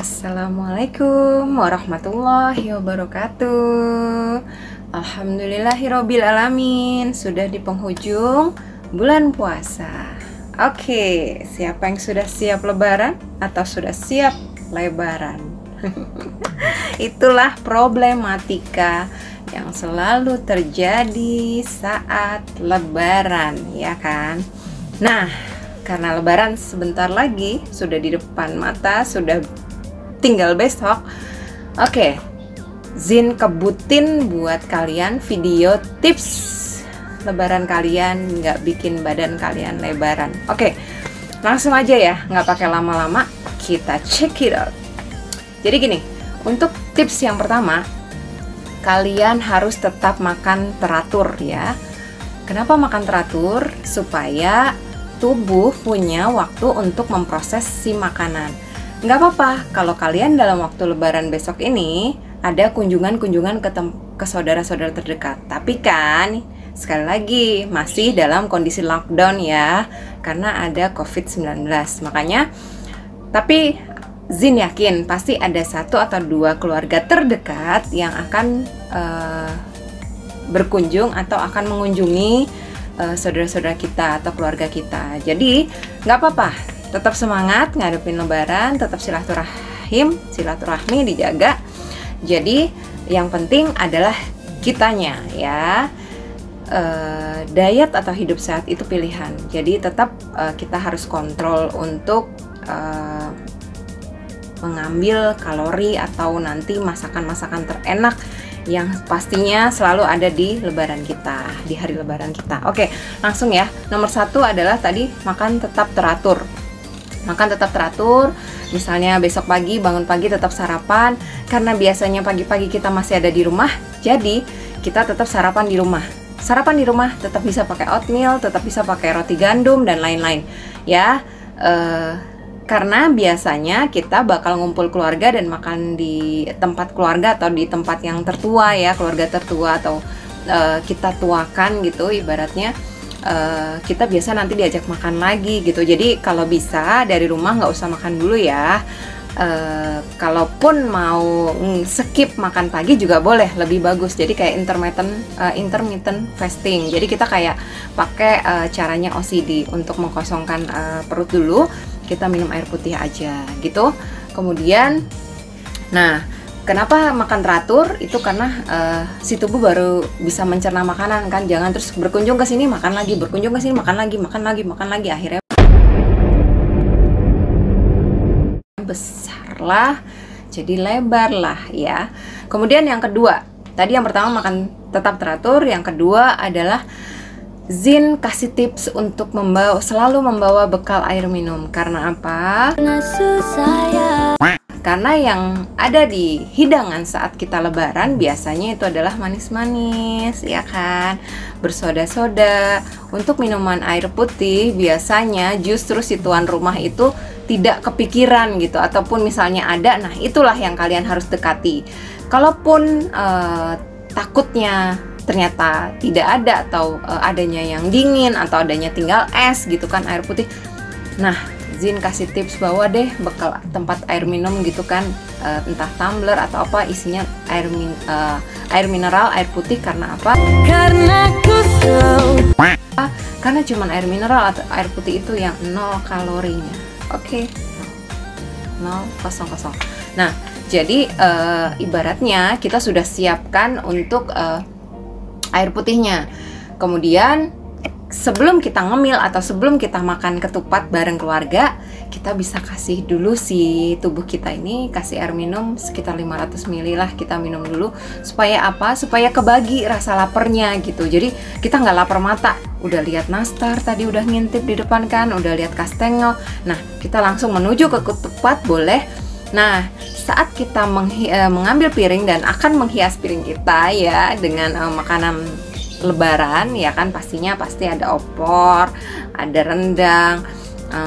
Assalamualaikum warahmatullahi wabarakatuh. Alhamdulillahirabbil alamin. Sudah di penghujung bulan puasa. Oke, siapa yang sudah siap lebaran atau sudah siap lebaran? Itulah problematika yang selalu terjadi saat lebaran, ya kan? Nah, karena lebaran sebentar lagi, sudah di depan mata, sudah tinggal besok. Oke, Zin kebutin buat kalian video tips lebaran kalian nggak bikin badan kalian lebaran. Oke, langsung aja ya, nggak pakai lama-lama, kita check it out. Jadi gini, untuk tips yang pertama, kalian harus tetap makan teratur ya. Kenapa makan teratur? Supaya tubuh punya waktu untuk memproses si makanan. Nggak apa-apa kalau kalian dalam waktu lebaran besok ini ada kunjungan-kunjungan ke saudara-saudara terdekat. Tapi kan, sekali lagi, masih dalam kondisi lockdown ya, karena ada COVID-19. Makanya, tapi Zin yakin pasti ada 1 atau 2 keluarga terdekat yang akan berkunjung atau akan mengunjungi saudara-saudara kita atau keluarga kita. Jadi nggak apa-apa, tetap semangat ngadepin lebaran, tetap silaturahmi dijaga. Jadi yang penting adalah kitanya ya. Diet atau hidup sehat itu pilihan. Jadi tetap kita harus kontrol untuk mengambil kalori atau nanti masakan-masakan terenak yang pastinya selalu ada di lebaran kita, di hari lebaran kita. Oke, langsung ya. Nomor 1 adalah tadi makan tetap teratur. Makan tetap teratur, misalnya besok pagi bangun pagi tetap sarapan, karena biasanya pagi-pagi kita masih ada di rumah, jadi kita tetap sarapan di rumah. Sarapan di rumah tetap bisa pakai oatmeal, tetap bisa pakai roti gandum dan lain-lain ya. Karena biasanya kita bakal ngumpul keluarga dan makan di tempat keluarga atau di tempat yang tertua ya, keluarga tertua atau kita tuakan gitu ibaratnya. Kita biasa nanti diajak makan lagi gitu. Jadi kalau bisa dari rumah nggak usah makan dulu ya. Kalaupun mau skip makan pagi juga boleh, lebih bagus. Jadi kayak intermittent fasting. Jadi kita kayak pakai caranya OCD untuk mengkosongkan perut dulu. Kita minum air putih aja gitu. Kemudian, nah, kenapa makan teratur? Itu karena si tubuh baru bisa mencerna makanan kan. Jangan terus berkunjung ke sini makan lagi, berkunjung ke sini makan lagi, akhirnya besar lah, jadi lebar lah ya. Kemudian yang kedua, tadi yang pertama makan tetap teratur, yang kedua adalah Zin kasih tips untuk selalu membawa bekal air minum. Karena apa? Karena yang ada di hidangan saat kita lebaran biasanya itu adalah manis-manis, ya kan? Bersoda-soda. Untuk minuman air putih biasanya justru si tuan rumah itu tidak kepikiran gitu, ataupun misalnya ada, nah itulah yang kalian harus dekati. Kalaupun takutnya ternyata tidak ada atau adanya yang dingin atau adanya tinggal es gitu kan air putih. Nah, Zin kasih tips bawa deh bekal tempat air minum gitu kan, entah tumbler atau apa isinya air mineral, air putih. Karena apa? Karena cuman air mineral atau air putih itu yang 0 kalorinya. Oke. 0,00. Nah, jadi ibaratnya kita sudah siapkan untuk air putihnya. Kemudian sebelum kita ngemil atau sebelum kita makan ketupat bareng keluarga, kita bisa kasih dulu si tubuh kita ini kasih air minum sekitar 500 ml lah, kita minum dulu. Supaya apa? Supaya kebagi rasa laparnya gitu. Jadi kita nggak lapar mata. Udah lihat nastar tadi, udah ngintip di depan kan, udah lihat kastengel. Nah, kita langsung menuju ke ketupat boleh. Nah, saat kita mengambil piring dan akan menghias piring kita ya dengan makanan lebaran ya kan, pasti ada opor, ada rendang,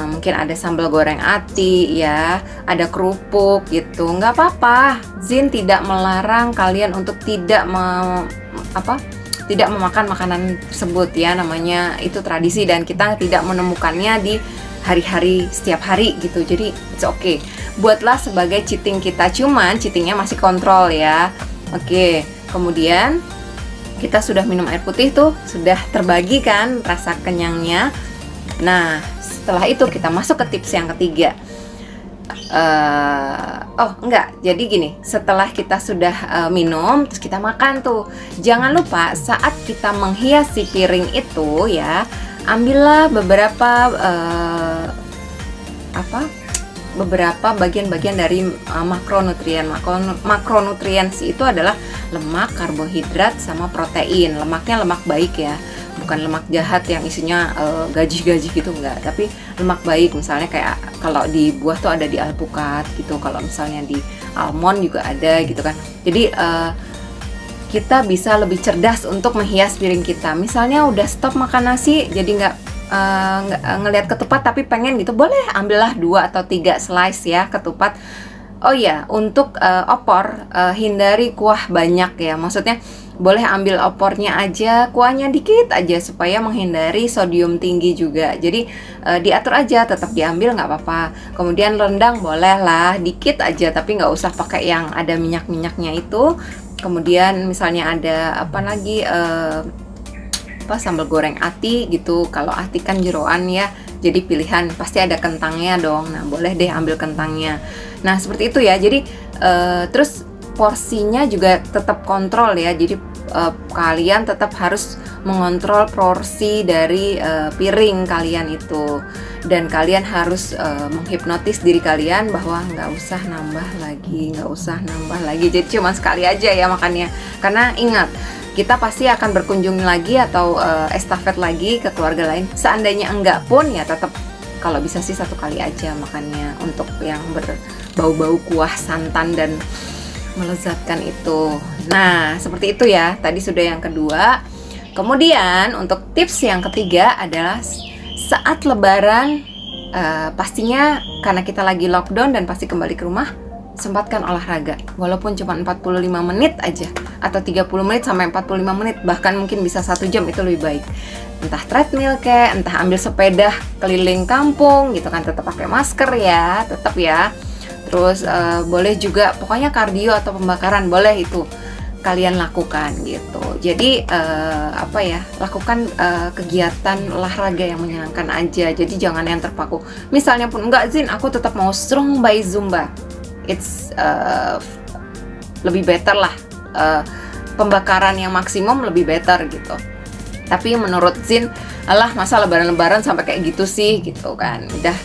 mungkin ada sambal goreng ati ya, ada kerupuk gitu. Nggak apa-apa, Zin tidak melarang kalian untuk tidak memakan makanan tersebut ya, namanya itu tradisi dan kita tidak menemukannya di hari-hari setiap hari gitu. Jadi it's okay. Buatlah sebagai cheating kita, cuman cheatingnya masih kontrol ya. Oke, kemudian kita sudah minum air putih tuh, sudah terbagi kan rasa kenyangnya. Nah, setelah itu kita masuk ke tips yang ketiga. Oh enggak, jadi gini, setelah kita sudah minum, terus kita makan tuh, jangan lupa saat kita menghiasi piring itu ya, ambillah beberapa bagian-bagian dari makronutrien. Makronutrien itu adalah lemak, karbohidrat, sama protein. Lemaknya lemak baik ya, bukan lemak jahat yang isinya gaji-gaji gitu, enggak, tapi lemak baik. Misalnya kayak kalau di buah tuh ada di alpukat gitu, kalau misalnya di almond juga ada gitu kan. Jadi kita bisa lebih cerdas untuk menghias piring kita. Misalnya udah stop makan nasi, jadi nggak ngelihat ketupat tapi pengen gitu, boleh ambillah 2 atau 3 slice ya ketupat. Oh ya, untuk opor hindari kuah banyak ya, maksudnya boleh ambil opornya aja, kuahnya dikit aja supaya menghindari sodium tinggi juga. Jadi diatur aja, tetap diambil nggak apa-apa. Kemudian rendang boleh lah dikit aja, tapi nggak usah pakai yang ada minyak-minyaknya itu. Kemudian misalnya ada apa lagi, sambal goreng ati gitu. Kalau ati kan jeroan ya, jadi pilihan pasti ada kentangnya dong. Nah boleh deh ambil kentangnya. Nah seperti itu ya. Jadi terus porsinya juga tetap kontrol ya. Jadi kalian tetap harus mengontrol porsi dari piring kalian itu, dan kalian harus menghipnotis diri kalian bahwa nggak usah nambah lagi, nggak usah nambah lagi. Jadi cuma sekali aja ya makannya, karena ingat, kita pasti akan berkunjung lagi atau estafet lagi ke keluarga lain. Seandainya enggak pun ya tetap kalau bisa sih 1 kali aja makannya, untuk yang berbau-bau kuah santan dan melezatkan itu. Nah seperti itu ya, tadi sudah yang kedua. Kemudian untuk tips yang ketiga adalah saat lebaran, pastinya karena kita lagi lockdown dan pasti kembali ke rumah, sempatkan olahraga, walaupun cuma 45 menit aja, atau 30 menit sampai 45 menit, bahkan mungkin bisa 1 jam, itu lebih baik. Entah treadmill kek, entah ambil sepeda keliling kampung gitu kan, tetap pakai masker ya, tetap ya. Terus boleh juga, pokoknya kardio atau pembakaran boleh itu kalian lakukan gitu. Jadi lakukan kegiatan olahraga yang menyenangkan aja. Jadi jangan yang terpaku. Misalnya pun enggak Zin, aku tetap mau strong by Zumba. It's lebih better lah, pembakaran yang maksimum lebih better gitu. Tapi menurut Zin, alah masa lebaran-lebaran sampai kayak gitu sih gitu kan. Udah,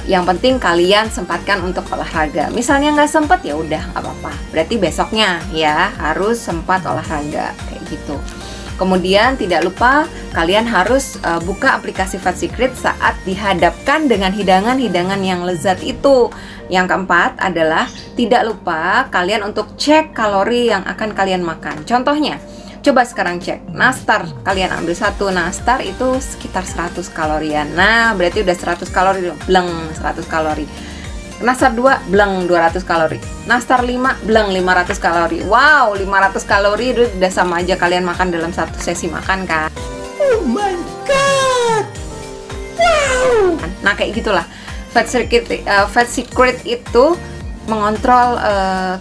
yang penting kalian sempatkan untuk olahraga. Misalnya nggak sempat ya udah nggak apa-apa, berarti besoknya ya harus sempat olahraga kayak gitu. Kemudian tidak lupa kalian harus buka aplikasi Fat Secret saat dihadapkan dengan hidangan-hidangan yang lezat itu. Yang keempat adalah tidak lupa kalian untuk cek kalori yang akan kalian makan. Contohnya, coba sekarang cek nastar, kalian ambil 1 nastar itu sekitar 100 kalorian. Nah berarti udah 100 kalori dong, bleng 100 kalori. Nastar 2, bleng 200 kalori. Nastar 5, bleng 500 kalori. Wow, 500 kalori udah sama aja kalian makan dalam 1 sesi makan kan. Oh my god, wow. Nah kayak gitulah, Fat Secret itu mengontrol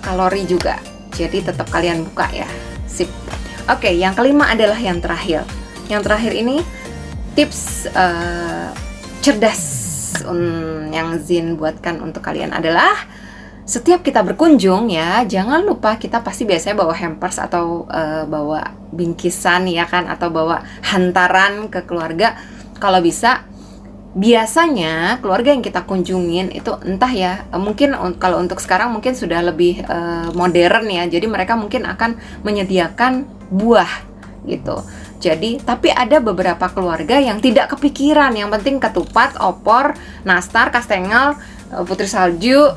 kalori juga. Jadi tetap kalian buka ya. Sip. Oke, yang kelima adalah yang terakhir. Yang terakhir ini tips cerdas yang Zin buatkan untuk kalian adalah setiap kita berkunjung ya, jangan lupa kita pasti biasanya bawa hampers atau bawa bingkisan ya kan, atau bawa hantaran ke keluarga. Kalau bisa, biasanya keluarga yang kita kunjungin itu entah ya, mungkin kalau untuk sekarang mungkin sudah lebih modern ya, jadi mereka mungkin akan menyediakan buah gitu. Jadi, tapi ada beberapa keluarga yang tidak kepikiran, yang penting ketupat, opor, nastar, kastengel, putri salju,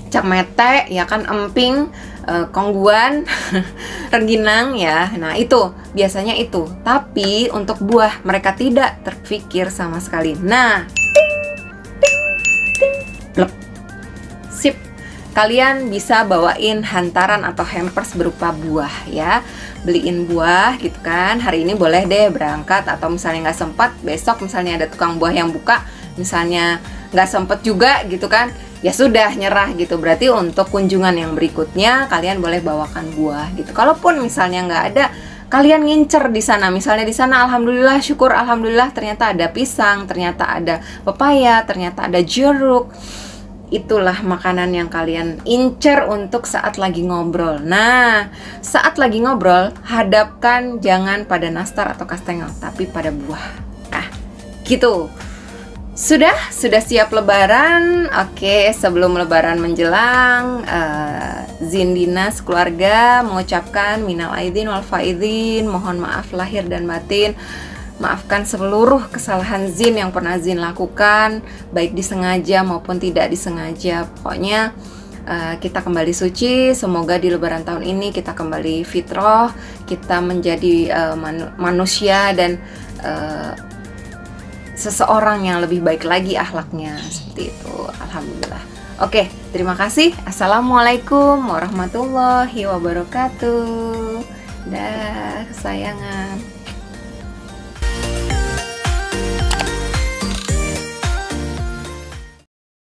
cemete, ya kan, emping, kongguan, rengginang ya. Nah itu biasanya itu. Tapi untuk buah mereka tidak terpikir sama sekali. Nah, plep. Sip. Kalian bisa bawain hantaran atau hampers berupa buah ya. Beliin buah gitu kan. Hari ini boleh deh berangkat, atau misalnya nggak sempat, besok misalnya ada tukang buah yang buka, misalnya nggak sempet juga gitu kan, ya sudah nyerah gitu. Berarti untuk kunjungan yang berikutnya kalian boleh bawakan buah gitu. Kalaupun misalnya nggak ada, kalian ngincer di sana. Misalnya di sana alhamdulillah, syukur alhamdulillah ternyata ada pisang, ternyata ada pepaya, ternyata ada jeruk. Itulah makanan yang kalian incer untuk saat lagi ngobrol. Nah, saat lagi ngobrol, hadapkan jangan pada nastar atau kastengel, tapi pada buah. Nah, gitu. Sudah siap lebaran. Oke, sebelum lebaran menjelang, Zin Dinas keluarga mengucapkan minal aidin wal faidin, mohon maaf lahir dan batin. Maafkan seluruh kesalahan Zin yang pernah Zin lakukan, baik disengaja maupun tidak disengaja. Pokoknya kita kembali suci. Semoga di lebaran tahun ini kita kembali fitrah, kita menjadi manusia dan seseorang yang lebih baik lagi akhlaknya. Seperti itu, alhamdulillah. Oke, terima kasih. Assalamualaikum warahmatullahi wabarakatuh. Dah, kesayangan.